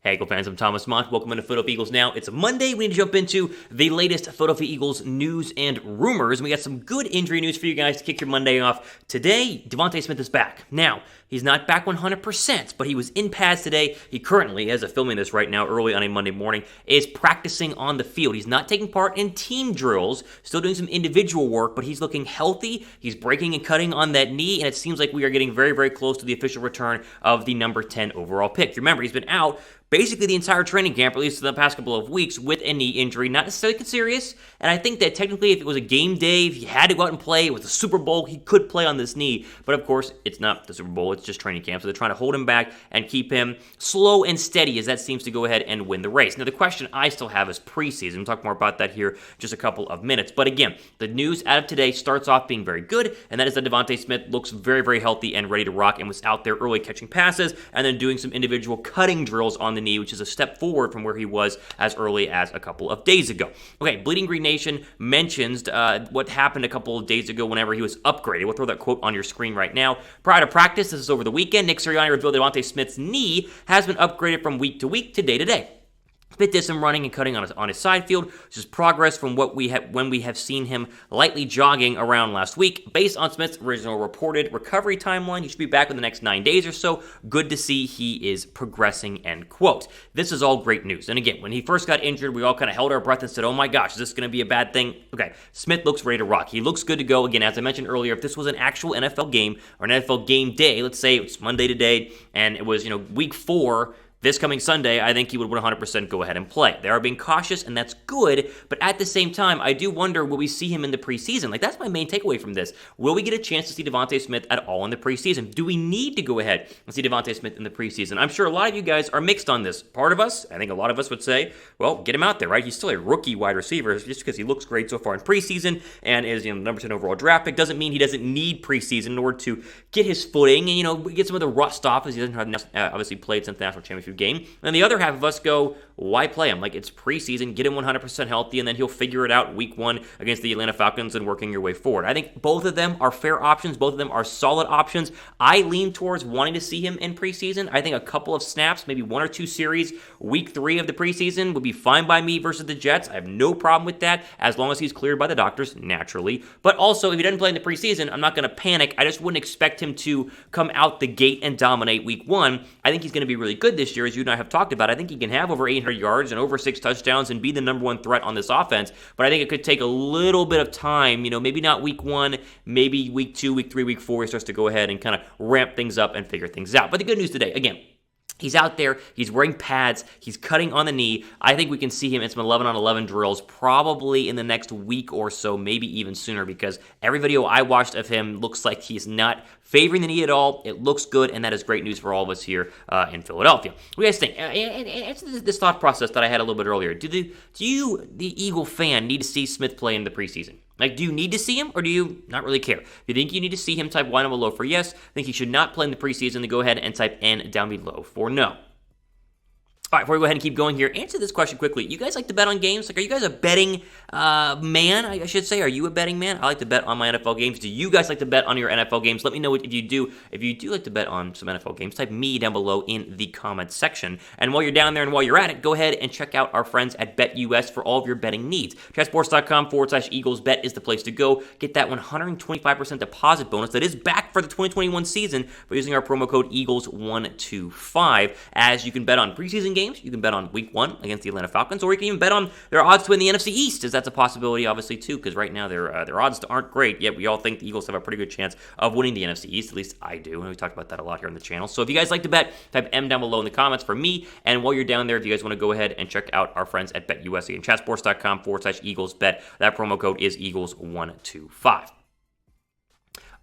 Hey, Eagle fans, I'm Thomas Mott. Welcome into Philadelphia Eagles Now. It's a Monday. We need to jump into the latest Philadelphia Eagles news and rumors. And we got some good injury news for you guys to kick your Monday off. Today, DeVonta Smith is back. Now, he's not back 100%, but he was in pads today. He currently, as of filming this right now, early on a Monday morning, is practicing on the field. He's not taking part in team drills, still doing some individual work, but he's looking healthy. He's breaking and cutting on that knee, and it seems like we are getting very, very close to the official return of the number 10 overall pick. Remember, he's been out basically the entire training camp, at least for the past couple of weeks, with a knee injury, not necessarily serious. And I think that technically, if it was a game day, if he had to go out and play, it was the Super Bowl, he could play on this knee. But of course, it's not the Super Bowl, it's just training camp. So they're trying to hold him back and keep him slow and steady as that seems to go ahead and win the race. Now, the question I still have is preseason. We'll talk more about that here in just a couple of minutes. But again, the news out of today starts off being very good, and that is that DeVonta Smith looks very, very healthy and ready to rock and was out there early catching passes and then doing some individual cutting drills on the knee, which is a step forward from where he was as early as a couple of days ago. Okay, Bleeding Green Nation mentions what happened a couple of days ago whenever he was upgraded. We'll throw that quote on your screen right now. Prior to practice, this is over the weekend, Nick Sirianni revealed that DeVonta Smith's knee has been upgraded from week to week to day to day. Smith did some running and cutting on his side field, which is progress from what we have seen him lightly jogging around last week. Based on Smith's original reported recovery timeline, he should be back in the next 9 days or so. Good to see he is progressing, end quote. This is all great news. And again, when he first got injured, we all kind of held our breath and said, oh my gosh, is this going to be a bad thing? Okay, Smith looks ready to rock. He looks good to go. Again, as I mentioned earlier, if this was an actual NFL game or an NFL game day, let's say it's Monday today, and it was, week 4, this coming Sunday, I think he would 100% go ahead and play. They are being cautious, and that's good, but at the same time, I do wonder, will we see him in the preseason? That's my main takeaway from this. Will we get a chance to see DeVonta Smith at all in the preseason? Do we need to go ahead and see DeVonta Smith in the preseason? I'm sure a lot of you guys are mixed on this. Part of us, I think a lot of us would say, well, get him out there, right? He's still a rookie wide receiver just because he looks great so far in preseason and is the number 10 overall draft pick. Doesn't mean he doesn't need preseason in order to get his footing and, get some of the rust off, as he doesn't have obviously played since the national championship game. And the other half of us go, why play him? It's preseason, get him 100% healthy, and then he'll figure it out week 1 against the Atlanta Falcons and working your way forward. I think both of them are fair options. Both of them are solid options. I lean towards wanting to see him in preseason. I think a couple of snaps, maybe 1 or 2 series, week 3 of the preseason would be fine by me versus the Jets. I have no problem with that as long as he's cleared by the doctors, naturally. But also, if he doesn't play in the preseason, I'm not going to panic. I just wouldn't expect him to come out the gate and dominate week 1. I think he's going to be really good this year, as you and I have talked about. I think he can have over 800 yards and over 6 touchdowns and be the number 1 threat on this offense, but I think it could take a little bit of time, maybe not week 1, maybe week 2, week 3, week 4, he starts to go ahead and kind of ramp things up and figure things out. But the good news today, again, he's out there, he's wearing pads, he's cutting on the knee. I think we can see him in some 11-on-11 drills probably in the next week or so, maybe even sooner, because every video I watched of him looks like he's not favoring the knee at all. It looks good, and that is great news for all of us here in Philadelphia. What do you guys think? Answer this thought process that I had a little bit earlier. Do you, the Eagle fan, need to see Smith play in the preseason? Do you need to see him, or do you not really care? If you think you need to see him, type Y down below for yes. I think he should not play in the preseason, then go ahead and type N down below for no. All right, before we go ahead and keep going here, answer this question quickly. You guys like to bet on games? Are you guys a betting man, I should say? Are you a betting man? I like to bet on my NFL games. Do you guys like to bet on your NFL games? Let me know if you do. If you do like to bet on some NFL games, type me down below in the comments section. And while you're down there and while you're at it, go ahead and check out our friends at BetUS for all of your betting needs. Chatsports.com/EaglesBet is the place to go. Get that 125% deposit bonus that is back for the 2021 season by using our promo code EAGLES125, as you can bet on preseason games. You can bet on week 1 against the Atlanta Falcons, or you can even bet on their odds to win the NFC East, as that's a possibility, obviously, too, because right now their odds aren't great, yet we all think the Eagles have a pretty good chance of winning the NFC East. At least I do, and we talked about that a lot here on the channel. So if you guys like to bet, type M down below in the comments for me, and while you're down there, if you guys want to go ahead and check out our friends at BetUS, again, chatsports.com/EaglesBet. That promo code is EAGLES125.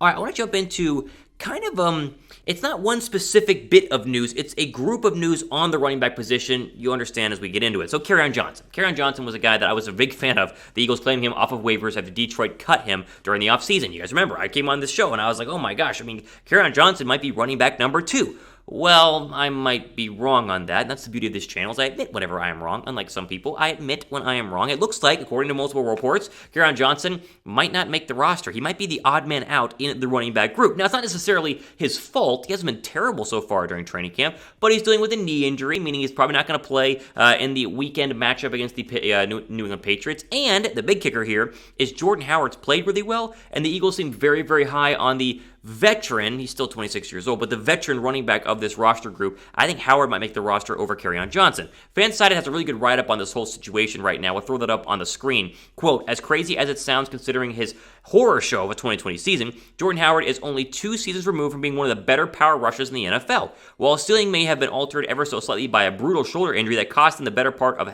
All right, I want to jump into kind of, it's not one specific bit of news. It's a group of news on the running back position. You understand as we get into it. So Kerryon Johnson. Kerryon Johnson was a guy that I was a big fan of. The Eagles claimed him off of waivers after Detroit cut him during the offseason. You guys remember, I came on this show and I was like, oh my gosh, Kerryon Johnson might be running back number 2. Well, I might be wrong on that. That's the beauty of this channel, is I admit whenever I am wrong. Unlike some people, I admit when I am wrong. It looks like, according to multiple reports, Kerryon Johnson might not make the roster. He might be the odd man out in the running back group. Now, it's not necessarily his fault. He hasn't been terrible so far during training camp, but he's dealing with a knee injury, meaning he's probably not going to play in the weekend matchup against the New England Patriots. And the big kicker here is Jordan Howard's played really well, and the Eagles seem very, very high on the veteran, he's still 26 years old, but the veteran running back of this roster group. I think Howard might make the roster over Kerryon Johnson. Fansided has a really good write-up on this whole situation right now. We'll throw that up on the screen. Quote, as crazy as it sounds considering his horror show of a 2020 season, Jordan Howard is only 2 seasons removed from being one of the better power rushers in the NFL. While his ceiling may have been altered ever so slightly by a brutal shoulder injury that cost him the better part of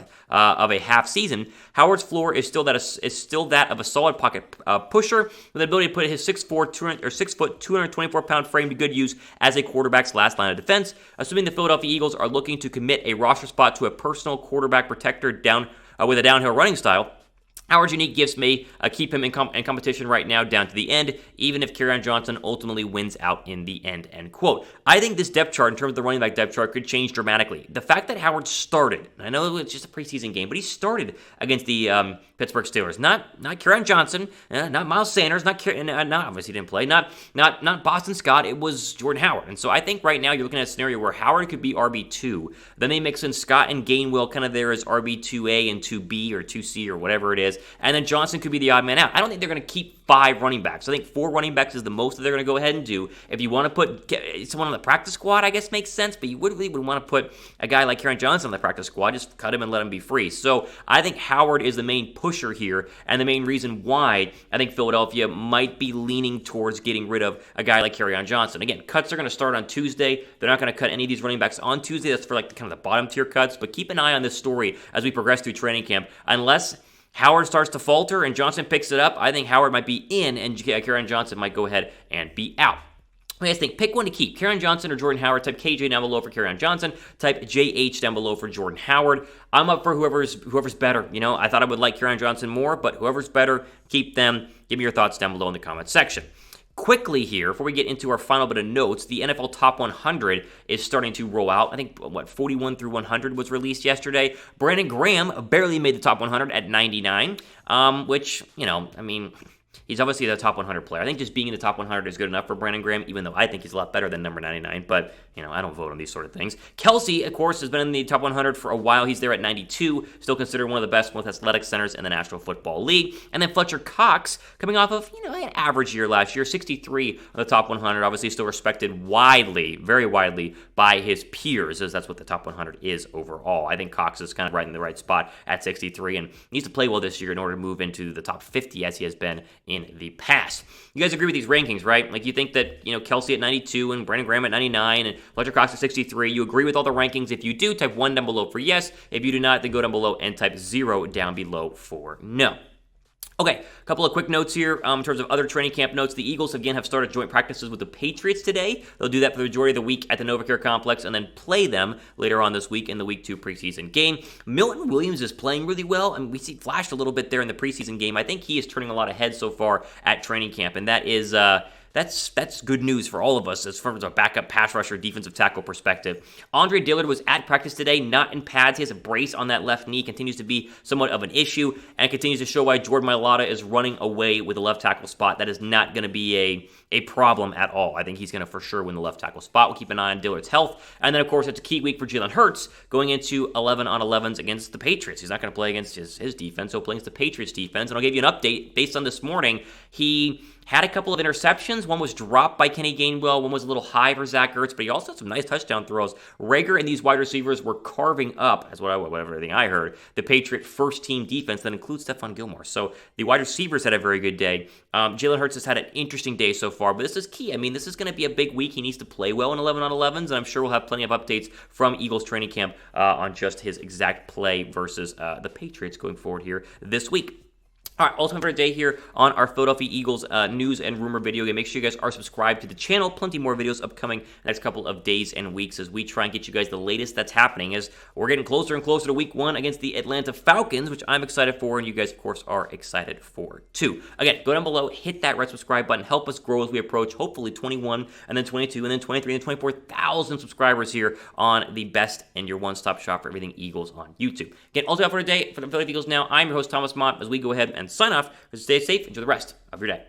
a half season, Howard's floor is still that of a solid pocket pusher with the ability to put his 6 foot 224-pound frame to good use as a quarterback's last line of defense. Assuming the Philadelphia Eagles are looking to commit a roster spot to a personal quarterback protector with a downhill running style, Howard's unique gifts may keep him in competition right now down to the end, even if Kerryon Johnson ultimately wins out in the end, end quote. I think this depth chart, in terms of the running back depth chart, could change dramatically. The fact that Howard started, and I know it's just a preseason game, but he started against the Pittsburgh Steelers. Not Kerryon Johnson, not Miles Sanders, not obviously he didn't play, not Boston Scott, it was Jordan Howard. And so I think right now you're looking at a scenario where Howard could be RB2, then they mix in Scott and Gainwell kind of there as RB2A and 2B or 2C or whatever it is, and then Johnson could be the odd man out. I don't think they're going to keep 5 running backs. I think 4 running backs is the most that they're going to go ahead and do. If you want to put someone on the practice squad, I guess makes sense, but you would want to put a guy like Kerryon Johnson on the practice squad, just cut him and let him be free. So I think Howard is the main pusher here, and the main reason why I think Philadelphia might be leaning towards getting rid of a guy like Kerryon Johnson. Again, cuts are going to start on Tuesday. They're not going to cut any of these running backs on Tuesday. That's for like kind of the bottom tier cuts, but keep an eye on this story as we progress through training camp. Unless Howard starts to falter and Johnson picks it up, I think Howard might be in and Kerryon Johnson might go ahead and be out. What do you guys think? Pick one to keep. Kerryon Johnson or Jordan Howard. Type KJ down below for Kerryon Johnson. Type JH down below for Jordan Howard. I'm up for whoever's better. You know, I thought I would like Kerryon Johnson more, but whoever's better, keep them. Give me your thoughts down below in the comments section. Quickly here, before we get into our final bit of notes, the NFL Top 100 is starting to roll out. I think, 41 through 100 was released yesterday. Brandon Graham barely made the Top 100 at 99, which, he's obviously the top 100 player. I think just being in the top 100 is good enough for Brandon Graham, even though I think he's a lot better than number 99. But, I don't vote on these sort of things. Kelsey, of course, has been in the top 100 for a while. He's there at 92, still considered one of the best, most athletic centers in the National Football League. And then Fletcher Cox, coming off of, an average year last year, 63 on the top 100. Obviously, still respected widely, very widely by his peers, as that's what the top 100 is overall. I think Cox is kind of right in the right spot at 63 and needs to play well this year in order to move into the top 50 as he has been in the past. You guys agree with these rankings, right? Like, you think that, Kelsey at 92 and Brandon Graham at 99 and Fletcher Cox at 63. You agree with all the rankings. If you do, type 1 down below for yes. If you do not, then go down below and type 0 down below for no. Okay, a couple of quick notes here in terms of other training camp notes. The Eagles, again, have started joint practices with the Patriots today. They'll do that for the majority of the week at the NovaCare Complex and then play them later on this week in the Week 2 preseason game. Milton Williams is playing really well, and we see flashed a little bit there in the preseason game. I think he is turning a lot of heads so far at training camp, and that is that's good news for all of us as far as a backup pass rusher, defensive tackle perspective. Andre Dillard was at practice today, not in pads. He has a brace on that left knee, continues to be somewhat of an issue, and continues to show why Jordan Mailata is running away with the left tackle spot. That is not going to be a problem at all. I think he's going to for sure win the left tackle spot. We'll keep an eye on Dillard's health. And then, of course, it's a key week for Jalen Hurts going into 11-on-11s against the Patriots. He's not going to play against his defense, he'll play against the Patriots defense. And I'll give you an update based on this morning. He had a couple of interceptions. One was dropped by Kenny Gainwell. One was a little high for Zach Ertz, but he also had some nice touchdown throws. Rager and these wide receivers were carving up, as everything I heard, the Patriot first-team defense that includes Stephon Gilmore. So the wide receivers had a very good day. Jalen Hurts has had an interesting day so far, but this is key. This is going to be a big week. He needs to play well in 11-on-11s, and I'm sure we'll have plenty of updates from Eagles training camp on just his exact play versus the Patriots going forward here this week. All right, ultimate for today here on our Philadelphia Eagles news and rumor video. Again, make sure you guys are subscribed to the channel. Plenty more videos upcoming next couple of days and weeks as we try and get you guys the latest that's happening as we're getting closer and closer to week 1 against the Atlanta Falcons, which I'm excited for and you guys, of course, are excited for too. Again, go down below, hit that red subscribe button. Help us grow as we approach hopefully 21 and then 22 and then 23 and 24,000 subscribers here on the best and your one-stop shop for everything Eagles on YouTube. Again, all for today for the Philadelphia Eagles now. I'm your host, Thomas Mott, as we go ahead and sign off. Stay safe. Enjoy the rest of your day.